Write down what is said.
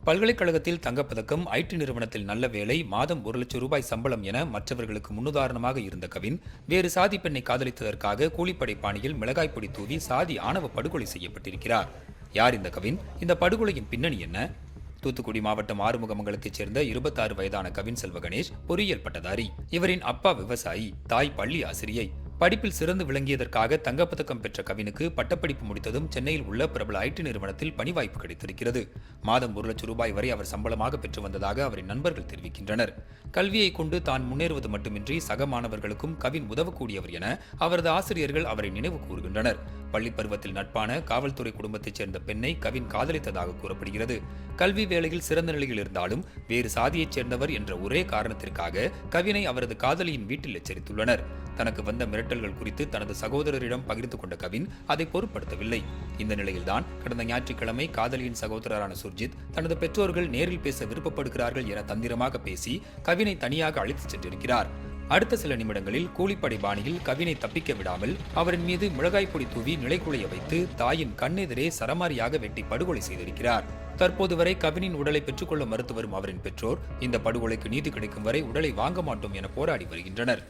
பல்கலைக்கழகத்தில் தங்கப்பதக்கம், ஐடி நிறுவனத்தில் நல்ல வேலை, மாதம் 1,00,000 ரூபாய் சம்பளம் என மற்றவர்களுக்கு முன்னுதாரணமாக இருந்த கவின், வேறு சாதி பெண்ணை காதலித்ததற்காக கூலிப்படை பாணியில் மிளகாய் பொடி தூவி சாதி ஆணவ படுகொலை செய்யப்பட்டிருக்கிறார். யார் இந்த கவின்? இந்த படுகொலையின் பின்னணி என்ன? தூத்துக்குடி மாவட்டம் ஆறுமுகமங்கலத்தைச் சேர்ந்த 26 வயதான கவின் செல்வ கணேஷ் பொறியியல் பட்டதாரி. இவரின் அப்பா விவசாயி, தாய் பள்ளி ஆசிரியை. படிப்பில் சிறந்து விளங்கியதற்காக தங்கப்பதக்கம் பெற்ற கவினுக்கு பட்டப்படிப்பு முடித்ததும் சென்னையில் உள்ள பிரபல ஐடி நிறுவனத்தில் பணி வாய்ப்பு கிடைத்திருக்கிறது. மாதம் 1,00,000 ரூபாய் வரை அவர் சம்பளமாக பெற்று வந்ததாக அவரின் நண்பர்கள் தெரிவிக்கின்றனர். கல்வியை கொண்டு தான் முன்னேறுவது மட்டுமின்றி சக மாணவர்களுக்கும் கவின் உதவக்கூடியவர் என அவரது ஆசிரியர்கள் அவரை நினைவு கூறுகின்றனர். பள்ளி பருவத்தில் நட்பான காவல்துறை குடும்பத்தைச் சேர்ந்த பெண்ணை கவின் காதலித்ததாக கூறப்படுகிறது. கல்வி வேளையில் சிறந்த நிலையில் இருந்தாலும் வேறு சாதியைச் சேர்ந்தவர் என்ற ஒரே காரணத்திற்காக கவினை அவரது காதலியின் வீட்டில் எச்சரித்துள்ளனர். தனக்கு வந்த மிரட்டல்கள் குறித்து தனது சகோதரரிடம் பகிர்ந்து கொண்ட கவின் அதை பொருட்படுத்தவில்லை. இந்த நிலையில்தான் கடந்த ஞாயிற்றுக்கிழமை காதலியின் சகோதரரான சுர்ஜித் தனது பெற்றோர்கள் நேரில் பேச விருப்பப்படுகிறார்கள் என தந்திரமாக பேசி கவினை தனியாக அழைத்துச் சென்றிருக்கிறார். அடுத்த சில நிமிடங்களில் கூலிப்படை பாணியில் கவினை தப்பிக்க விடாமல் அவரின் மீது மிளகாய் பொடி தூவி நிலைக்குலைய வைத்து தாயின் கண்ணெதிரே சரமாரியாக வெட்டி படுகொலை செய்திருக்கிறார். தற்போது வரை கவினின் உடலை பெற்றுக்கொள்ள மறுத்து வரும் அவரின் பெற்றோர் இந்த படுகொலைக்கு நீதி கிடைக்கும் வரை உடலை வாங்க மாட்டோம் என போராடி வருகின்றனர்.